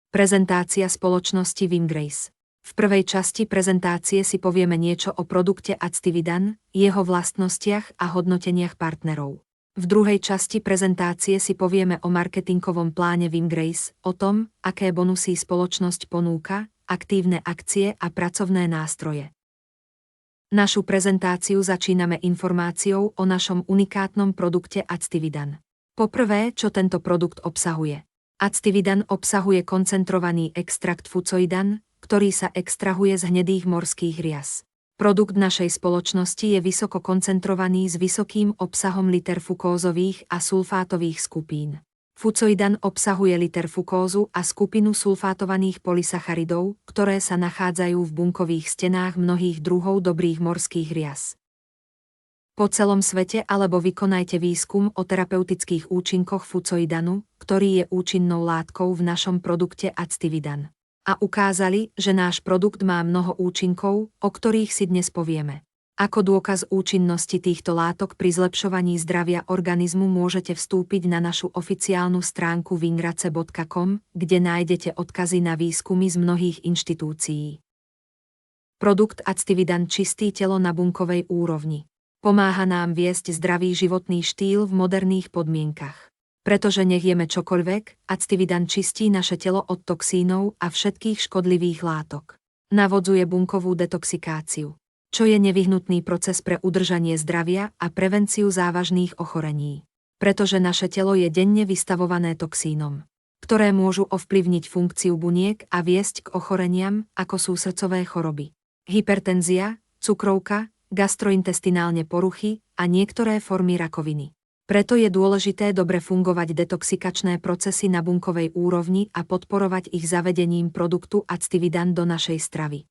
Prezentácia spoločnosti Vimgrace. V prvej časti prezentácie si povieme niečo o produkte Actividan, jeho vlastnostiach a hodnoteniach partnerov. V druhej časti prezentácie si povieme o marketingovom pláne Vimgrace, o tom, aké bonusy spoločnosť ponúka, aktívne akcie a pracovné nástroje. Našu prezentáciu začíname informáciou o našom unikátnom produkte Actividan. Poprvé, čo tento produkt obsahuje. Actividan obsahuje koncentrovaný extrakt fucoidan, ktorý sa extrahuje z hnedých morských rias. Produkt našej spoločnosti je vysoko koncentrovaný s vysokým obsahom literfukózových a sulfátových skupín. Fucoidan obsahuje literfukózu a skupinu sulfátovaných polysacharidov, ktoré sa nachádzajú v bunkových stenách mnohých druhov dobrých morských rias. Po celom svete alebo vykonajte výskum o terapeutických účinkoch fucoidanu, ktorý je účinnou látkou v našom produkte Actividan. A ukázali, že náš produkt má mnoho účinkov, o ktorých si dnes povieme. Ako dôkaz účinnosti týchto látok pri zlepšovaní zdravia organizmu môžete vstúpiť na našu oficiálnu stránku vingrace.com, kde nájdete odkazy na výskumy z mnohých inštitúcií. Produkt Actividan čistí telo na bunkovej úrovni. Pomáha nám viesť zdravý životný štýl v moderných podmienkach. Pretože nech jeme čokoľvek, Actividan čistí naše telo od toxínov a všetkých škodlivých látok. Navodzuje bunkovú detoxikáciu, čo je nevyhnutný proces pre udržanie zdravia a prevenciu závažných ochorení. Pretože naše telo je denne vystavované toxínom, ktoré môžu ovplyvniť funkciu buniek a viesť k ochoreniam, ako sú srdcové choroby, hypertenzia, cukrovka, gastrointestinálne poruchy a niektoré formy rakoviny. Preto je dôležité dobre fungovať detoxikačné procesy na bunkovej úrovni a podporovať ich zavedením produktu Actividan do našej stravy.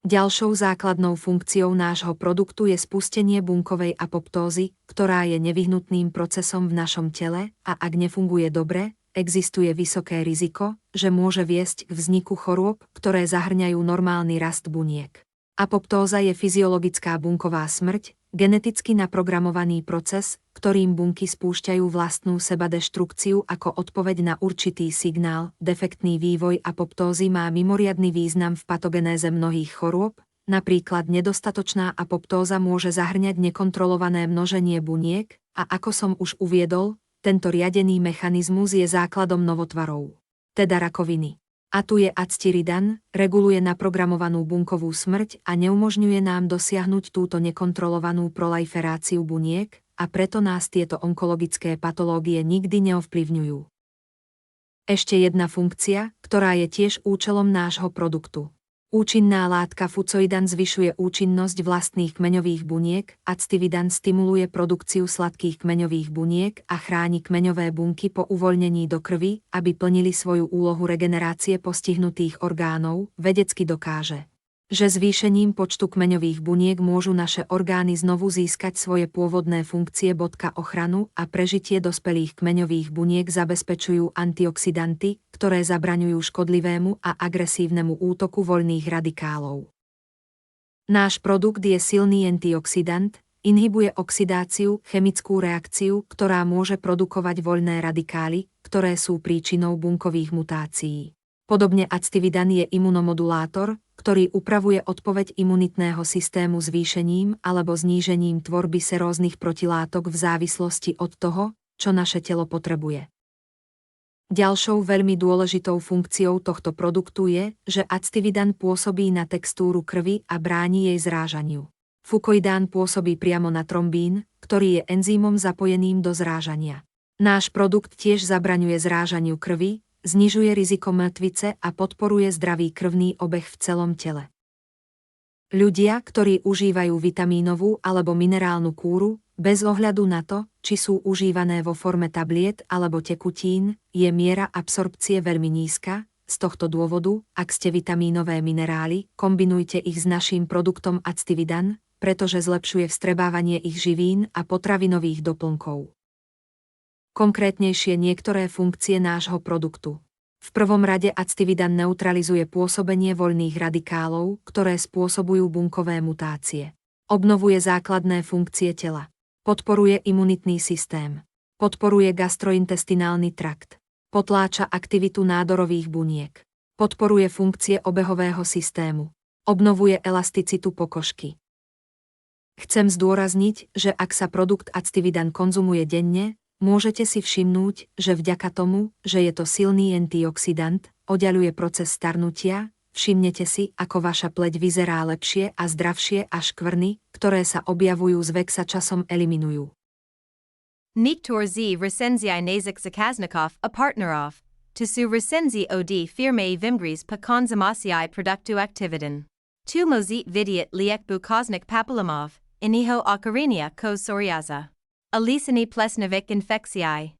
Ďalšou základnou funkciou nášho produktu je spustenie bunkovej apoptózy, ktorá je nevyhnutným procesom v našom tele a ak nefunguje dobre, existuje vysoké riziko, že môže viesť k vzniku chorôb, ktoré zahŕňajú normálny rast buniek. Apoptóza je fyziologická bunková smrť, geneticky naprogramovaný proces, ktorým bunky spúšťajú vlastnú sebadeštrukciu ako odpoveď na určitý signál. Defektný vývoj apoptózy má mimoriadny význam v patogenéze mnohých chorôb, napríklad nedostatočná apoptóza môže zahŕňať nekontrolované množenie buniek a ako som už uviedol, tento riadený mechanizmus je základom novotvarov, teda rakoviny. A tu je Actividan, reguluje naprogramovanú bunkovú smrť a neumožňuje nám dosiahnuť túto nekontrolovanú proliferáciu buniek, a preto nás tieto onkologické patológie nikdy neovplyvňujú. Ešte jedna funkcia, ktorá je tiež účelom nášho produktu. Účinná látka fucoidan zvyšuje účinnosť vlastných kmeňových buniek, Actividan stimuluje produkciu sladkých kmeňových buniek a chráni kmeňové bunky po uvoľnení do krvi, aby plnili svoju úlohu regenerácie postihnutých orgánov. Vedecky dokáže, že zvýšením počtu kmeňových buniek môžu naše orgány znovu získať svoje pôvodné funkcie. Ochranu a prežitie dospelých kmeňových buniek zabezpečujú antioxidanty, ktoré zabraňujú škodlivému a agresívnemu útoku voľných radikálov. Náš produkt je silný antioxidant, inhibuje oxidáciu, chemickú reakciu, ktorá môže produkovať voľné radikály, ktoré sú príčinou bunkových mutácií. Podobne Actividan je imunomodulátor, ktorý upravuje odpoveď imunitného systému zvýšením alebo znížením tvorby seróznych protilátok v závislosti od toho, čo naše telo potrebuje. Ďalšou veľmi dôležitou funkciou tohto produktu je, že Actividan pôsobí na textúru krvi a bráni jej zrážaniu. Fucoidan pôsobí priamo na trombín, ktorý je enzymom zapojeným do zrážania. Náš produkt tiež zabraňuje zrážaniu krvi, znižuje riziko mŕtvice a podporuje zdravý krvný obeh v celom tele. Ľudia, ktorí užívajú vitamínovú alebo minerálnu kúru, bez ohľadu na to, či sú užívané vo forme tabliet alebo tekutín, je miera absorpcie veľmi nízka. Z tohto dôvodu, ak ste vitamínové minerály, kombinujte ich s naším produktom Actividan, pretože zlepšuje vstrebávanie ich živín a potravinových doplnkov. Konkrétnejšie niektoré funkcie nášho produktu. V prvom rade Actividan neutralizuje pôsobenie voľných radikálov, ktoré spôsobujú bunkové mutácie. Obnovuje základné funkcie tela. Podporuje imunitný systém. Podporuje gastrointestinálny trakt. Potláča aktivitu nádorových buniek. Podporuje funkcie obehového systému. Obnovuje elasticitu pokožky. Chcem zdôrazniť, že ak sa produkt Actividan konzumuje denne, môžete si všimnúť, že vďaka tomu, že je to silný antioxidant, oddaľuje proces starnutia. Všimnete si, ako vaša pleť vyzerá lepšie a zdravšie a škvrny, ktoré sa objavujú z vek sa časom eliminujú. Niektor z recenzii nazik zakaznikov a partnerov. To su recenzi od firmy Vimgris pa konzumacii produktu Actividan. Tu mozit vidiet liek bukaznik papilomov, iniho okarenia ko psoriaza. Alisini plesnevik infekcii.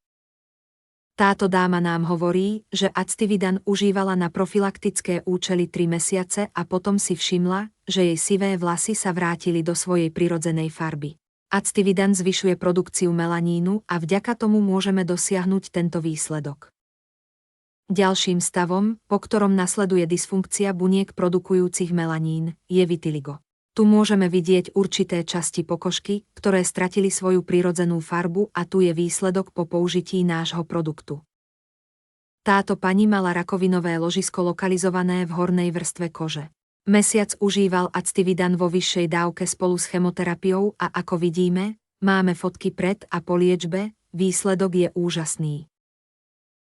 Táto dáma nám hovorí, že Actividan užívala na profilaktické účely 3 mesiace a potom si všimla, že jej sivé vlasy sa vrátili do svojej prirodzenej farby. Actividan zvyšuje produkciu melanínu a vďaka tomu môžeme dosiahnuť tento výsledok. Ďalším stavom, po ktorom nasleduje dysfunkcia buniek produkujúcich melanín, je vitiligo. Tu môžeme vidieť určité časti pokožky, ktoré stratili svoju prirodzenú farbu a tu je výsledok po použití nášho produktu. Táto pani mala rakovinové ložisko lokalizované v hornej vrstve kože. Mesiac užíval Actividan vo vyššej dávke spolu s chemoterapiou a ako vidíme, máme fotky pred a po liečbe, výsledok je úžasný.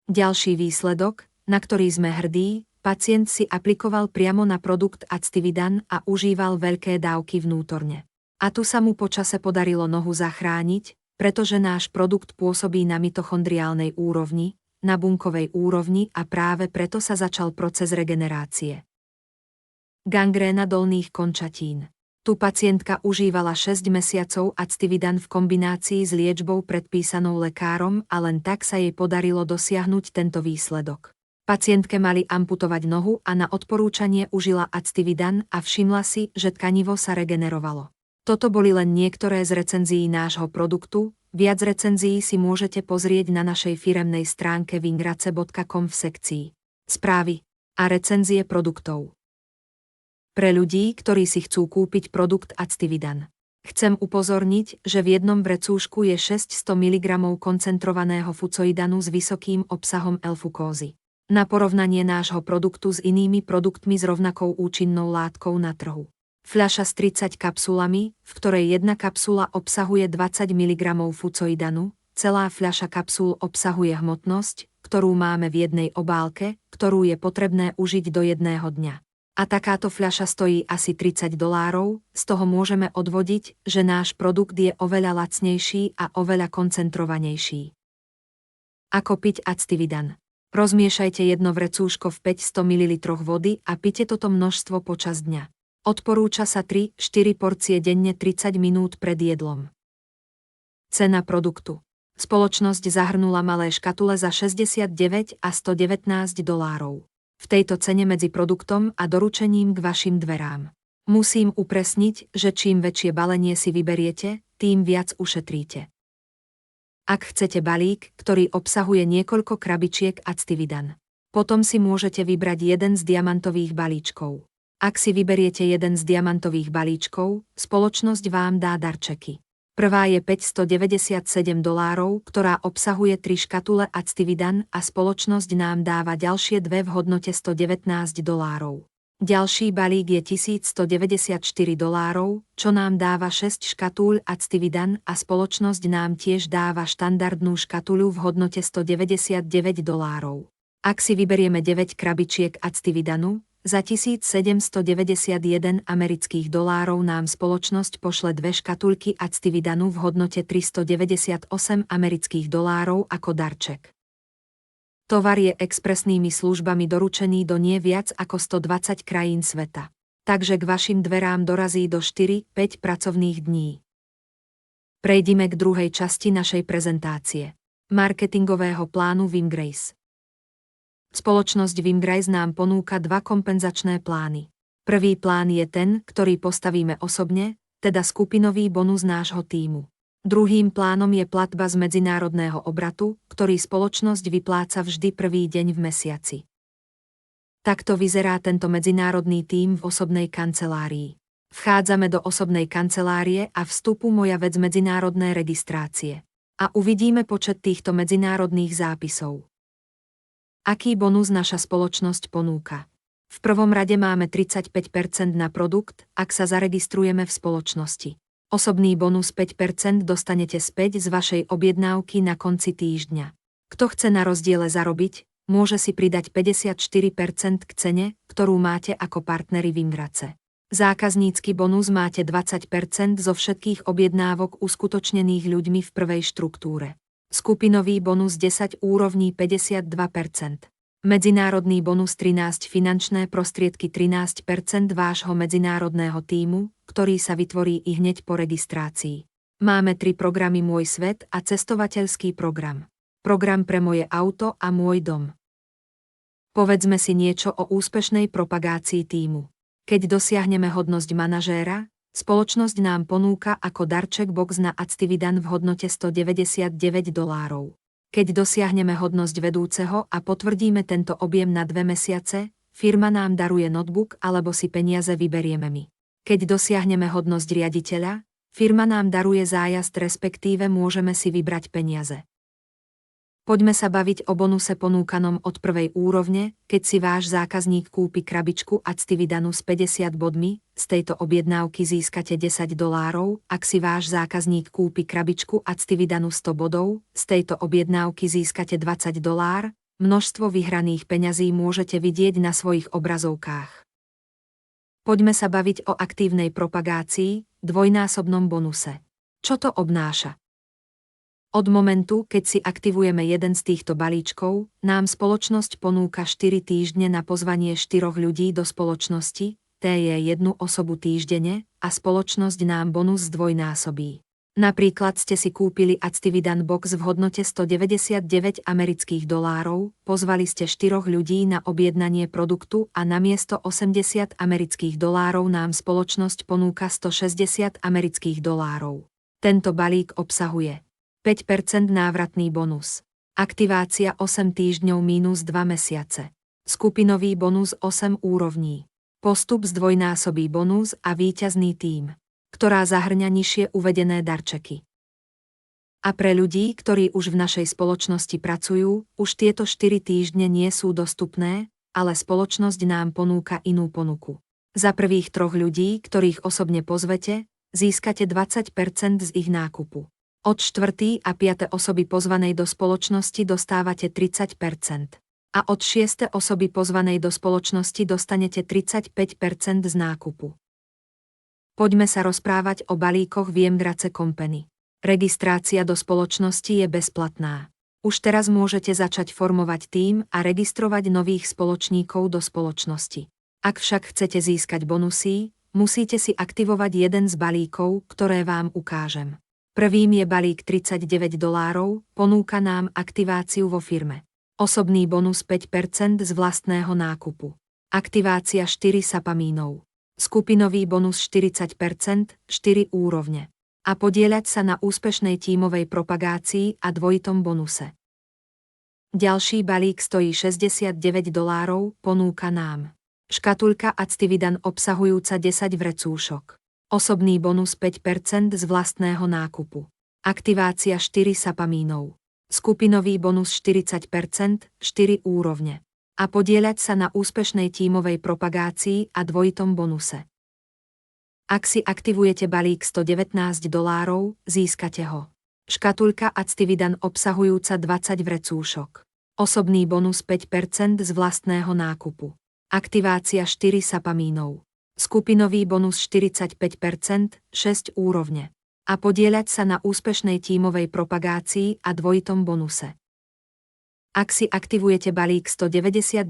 Ďalší výsledok, na ktorý sme hrdí, pacient si aplikoval priamo na produkt Actividan a užíval veľké dávky vnútorne. A tu sa mu počase podarilo nohu zachrániť, pretože náš produkt pôsobí na mitochondriálnej úrovni, na bunkovej úrovni a práve preto sa začal proces regenerácie. Gangréna dolných končatín. Tu pacientka užívala 6 mesiacov Actividan v kombinácii s liečbou predpísanou lekárom a len tak sa jej podarilo dosiahnuť tento výsledok. Pacientke mali amputovať nohu a na odporúčanie užila Actividan a všimla si, že tkanivo sa regenerovalo. Toto boli len niektoré z recenzií nášho produktu, viac recenzií si môžete pozrieť na našej firemnej stránke vingrace.com v sekcii Správy a recenzie produktov. Pre ľudí, ktorí si chcú kúpiť produkt Actividan. Chcem upozorniť, že v jednom vrecúšku je 600 mg koncentrovaného fucoidanu s vysokým obsahom L-fukózy. Na porovnanie nášho produktu s inými produktmi s rovnakou účinnou látkou na trhu. Fľaša s 30 kapsulami, v ktorej jedna kapsula obsahuje 20 mg fucoidanu, celá fľaša kapsul obsahuje hmotnosť, ktorú máme v jednej obálke, ktorú je potrebné užiť do jedného dňa. A takáto fľaša stojí asi $30, z toho môžeme odvodiť, že náš produkt je oveľa lacnejší a oveľa koncentrovanejší. Ako piť Actividan? Rozmiešajte jedno vrecúško v 500 ml vody a pite toto množstvo počas dňa. Odporúča sa 3-4 porcie denne 30 minút pred jedlom. Cena produktu. Spoločnosť zahrnula malé škatule za $69 a $119. V tejto cene medzi produktom a doručením k vašim dverám. Musím upresniť, že čím väčšie balenie si vyberiete, tým viac ušetríte. Ak chcete balík, ktorý obsahuje niekoľko krabičiek Actividan, potom si môžete vybrať jeden z diamantových balíčkov. Ak si vyberiete jeden z diamantových balíčkov, spoločnosť vám dá darčeky. Prvá je $597, ktorá obsahuje 3 škatule Actividan a spoločnosť nám dáva ďalšie 2 v hodnote $119. Ďalší balík je $1194, čo nám dáva 6 škatúľ Actividan a spoločnosť nám tiež dáva štandardnú škatuľu v hodnote $199. Ak si vyberieme 9 krabičiek Actividanu, za $1791 nám spoločnosť pošle 2 škatulky Actividanu v hodnote $398 ako darček. Tovar je expresnými službami doručený do nie viac ako 120 krajín sveta. Takže k vašim dverám dorazí do 4-5 pracovných dní. Prejdime k druhej časti našej prezentácie. Marketingového plánu Vimgris. Spoločnosť Vimgris nám ponúka 2 kompenzačné plány. Prvý plán je ten, ktorý postavíme osobne, teda skupinový bonus nášho tímu. Druhým plánom je platba z medzinárodného obratu, ktorý spoločnosť vypláca vždy prvý deň v mesiaci. Takto vyzerá tento medzinárodný tím v osobnej kancelárii. Vchádzame do osobnej kancelárie a vstupu moja vec medzinárodné registrácie. A uvidíme počet týchto medzinárodných zápisov. Aký bonus naša spoločnosť ponúka? V prvom rade máme 35% na produkt, ak sa zaregistrujeme v spoločnosti. Osobný bonus 5% dostanete späť z vašej objednávky na konci týždňa. Kto chce na rozdiele zarobiť, môže si pridať 54% k cene, ktorú máte ako partneri Vimgrace. Zákaznícky bonus máte 20% zo všetkých objednávok uskutočnených ľuďmi v prvej štruktúre. Skupinový bonus 10 úrovní 52%. Medzinárodný bonus 13 finančné prostriedky 13% vášho medzinárodného tímu, ktorý sa vytvorí i hneď po registrácii. Máme 3 programy Môj svet a cestovateľský program. Program pre moje auto a môj dom. Povedzme si niečo o úspešnej propagácii tímu. Keď dosiahneme hodnosť manažéra, spoločnosť nám ponúka ako darček box na Actividan v hodnote $199. Keď dosiahneme hodnosť vedúceho a potvrdíme tento objem na 2 mesiace, firma nám daruje notebook alebo si peniaze vyberieme my. Keď dosiahneme hodnosť riaditeľa, firma nám daruje zájazd respektíve môžeme si vybrať peniaze. Poďme sa baviť o bonuse ponúkanom od prvej úrovne, keď si váš zákazník kúpi krabičku Actividanu s 50 bodmi, z tejto objednávky získate $10, ak si váš zákazník kúpi krabičku Actividanu 100 bodov, z tejto objednávky získate $20, množstvo vyhraných peňazí môžete vidieť na svojich obrazovkách. Poďme sa baviť o aktívnej propagácii, dvojnásobnom bonuse. Čo to obnáša? Od momentu, keď si aktivujeme jeden z týchto balíčkov, nám spoločnosť ponúka 4 týždne na pozvanie 4 ľudí do spoločnosti, je 1 osobu týždenne, a spoločnosť nám bonus zdvojnásobí. Napríklad ste si kúpili Actividan box v hodnote $199, pozvali ste 4 ľudí na objednanie produktu a namiesto $80 nám spoločnosť ponúka $160. Tento balík obsahuje 5% návratný bonus. Aktivácia 8 týždňov minus 2 mesiace. Skupinový bonus 8 úrovní. Postup zdvojnásobí bonus a víťazný tím, ktorá zahŕňa nižšie uvedené darčeky. A pre ľudí, ktorí už v našej spoločnosti pracujú, už tieto 4 týždne nie sú dostupné, ale spoločnosť nám ponúka inú ponuku. Za prvých 3 ľudí, ktorých osobne pozvete, získate 20% z ich nákupu. Od 4. a 5. osoby pozvanej do spoločnosti dostávate 30%. A od 6. osoby pozvanej do spoločnosti dostanete 35% z nákupu. Poďme sa rozprávať o balíkoch Vimgrace Company. Registrácia do spoločnosti je bezplatná. Už teraz môžete začať formovať tím a registrovať nových spoločníkov do spoločnosti. Ak však chcete získať bonusy, musíte si aktivovať jeden z balíkov, ktoré vám ukážem. Prvým je balík $39, ponúka nám aktiváciu vo firme. Osobný bonus 5% z vlastného nákupu. Aktivácia 4 sapamínov. Skupinový bonus 40%, 4 úrovne. A podieľať sa na úspešnej tímovej propagácii a dvojitom bonuse. Ďalší balík stojí $69, ponúka nám škatuľka Actividan obsahujúca 10 vrecúšok. Osobný bonus 5% z vlastného nákupu. Aktivácia 4 sapamínov. Skupinový bonus 40%, 4 úrovne. A podieľať sa na úspešnej tímovej propagácii a dvojitom bonuse. Ak si aktivujete balík $119, získate ho. Škatuľka Actividan obsahujúca 20 vrecúšok. Osobný bonus 5% z vlastného nákupu. Aktivácia 4 sapamínov. Skupinový bonus 45%, 6 úrovne. A podieľať sa na úspešnej tímovej propagácii a dvojitom bonuse. Ak si aktivujete balík $199,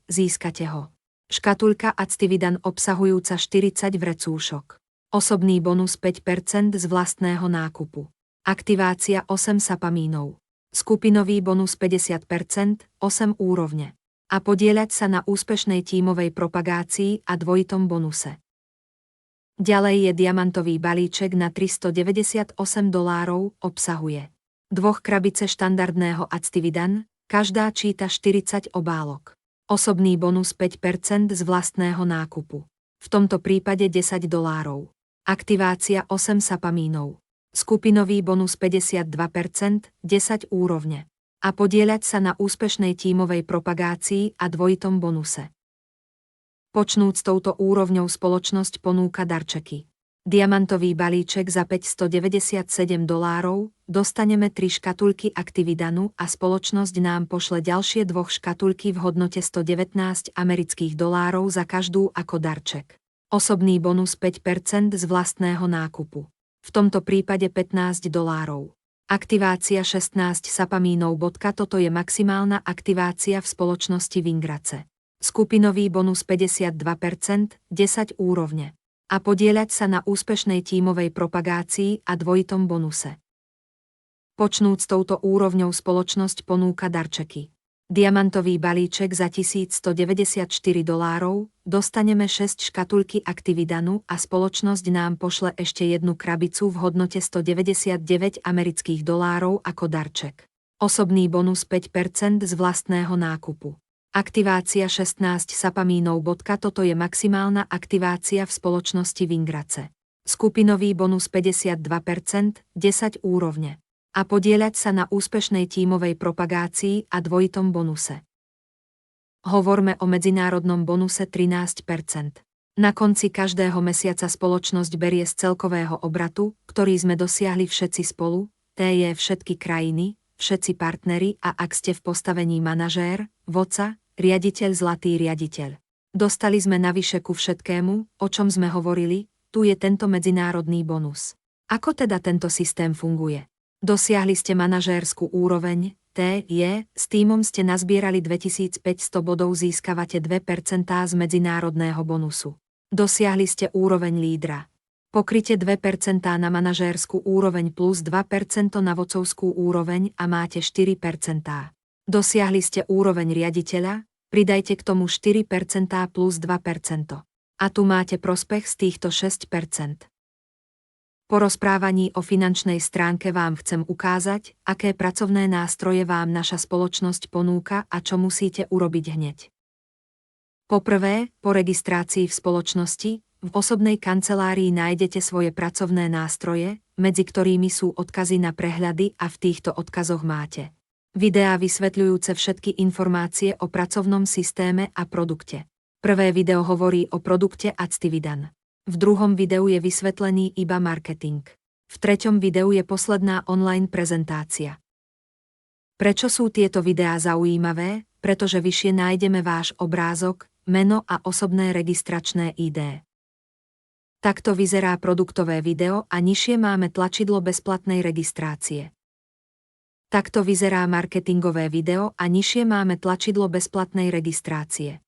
získate ho. Škatuľka Actividan obsahujúca 40 vrecúšok. Osobný bonus 5% z vlastného nákupu. Aktivácia 8 sapamínov. Skupinový bonus 50%, 8 úrovne. A podieľať sa na úspešnej tímovej propagácii a dvojitom bonuse. Ďalej je diamantový balíček na $398, obsahuje 2 krabice štandardného Actividan, každá číta 40 obálok. Osobný bonus 5% z vlastného nákupu. V tomto prípade $10. Aktivácia 8 sapamínov. Skupinový bonus 52%, 10 úrovne. a podieľať sa na úspešnej tímovej propagácii a dvojitom bonuse. Počnúc s touto úrovňou spoločnosť ponúka darčeky. Diamantový balíček za $597, dostaneme 3 škatulky Actividanu a spoločnosť nám pošle ďalšie 2 škatulky v hodnote $119 za každú ako darček. Osobný bonus 5% z vlastného nákupu. V tomto prípade $15. Aktivácia 16 sapamínov. Toto je maximálna aktivácia v spoločnosti Wingrace. Skupinový bonus 52%, 10 úrovne. A podieľať sa na úspešnej tímovej propagácii a dvojitom bonuse. Počnúc s touto úrovňou spoločnosť ponúka darčeky. Diamantový balíček za $1194, dostaneme 6 škatulky Actividanu a spoločnosť nám pošle ešte jednu krabicu v hodnote $199 ako darček. Osobný bonus 5% z vlastného nákupu. Aktivácia 16 sapamínov. Toto je maximálna aktivácia v spoločnosti Wingrace. Skupinový bonus 52%, 10 úrovne. A podieľať sa na úspešnej tímovej propagácii a dvojitom bonuse. Hovorme o medzinárodnom bonuse 13%. Na konci každého mesiaca spoločnosť berie z celkového obratu, ktorý sme dosiahli všetci spolu, t.j. všetky krajiny, všetci partneri a ak ste v postavení manažér, vodca, riaditeľ, zlatý riaditeľ. Dostali sme navyše ku všetkému, o čom sme hovorili, tu je tento medzinárodný bonus. Ako teda tento systém funguje? Dosiahli ste manažérskú úroveň, t.j. s tímom ste nazbierali 2500 bodov, získavate 2% z medzinárodného bonusu. Dosiahli ste úroveň lídra. Pokryte 2% na manažérskú úroveň plus 2% na vodcovskú úroveň a máte 4%. Dosiahli ste úroveň riaditeľa, pridajte k tomu 4% plus 2%. A tu máte prospech z týchto 6%. Po rozprávaní o finančnej stránke vám chcem ukázať, aké pracovné nástroje vám naša spoločnosť ponúka a čo musíte urobiť hneď. Poprvé, po registrácii v spoločnosti, v osobnej kancelárii nájdete svoje pracovné nástroje, medzi ktorými sú odkazy na prehľady a v týchto odkazoch máte videá vysvetľujúce všetky informácie o pracovnom systéme a produkte. Prvé video hovorí o produkte Actividan. V druhom videu je vysvetlený iba marketing. V treťom videu je posledná online prezentácia. Prečo sú tieto videá zaujímavé? Pretože vyššie nájdeme váš obrázok, meno a osobné registračné ID. Takto vyzerá produktové video a nižšie máme tlačidlo bezplatnej registrácie. Takto vyzerá marketingové video a nižšie máme tlačidlo bezplatnej registrácie.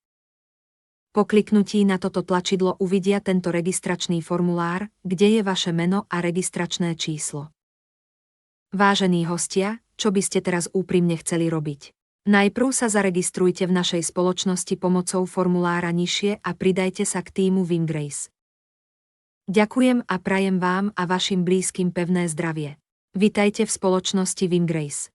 Po kliknutí na toto tlačidlo uvidia tento registračný formulár, kde je vaše meno a registračné číslo. Vážení hostia, čo by ste teraz úprimne chceli robiť? Najprv sa zaregistrujte v našej spoločnosti pomocou formulára nižšie a pridajte sa k tímu Wingrace. Ďakujem a prajem vám a vašim blízkym pevné zdravie. Vitajte v spoločnosti Wingrace.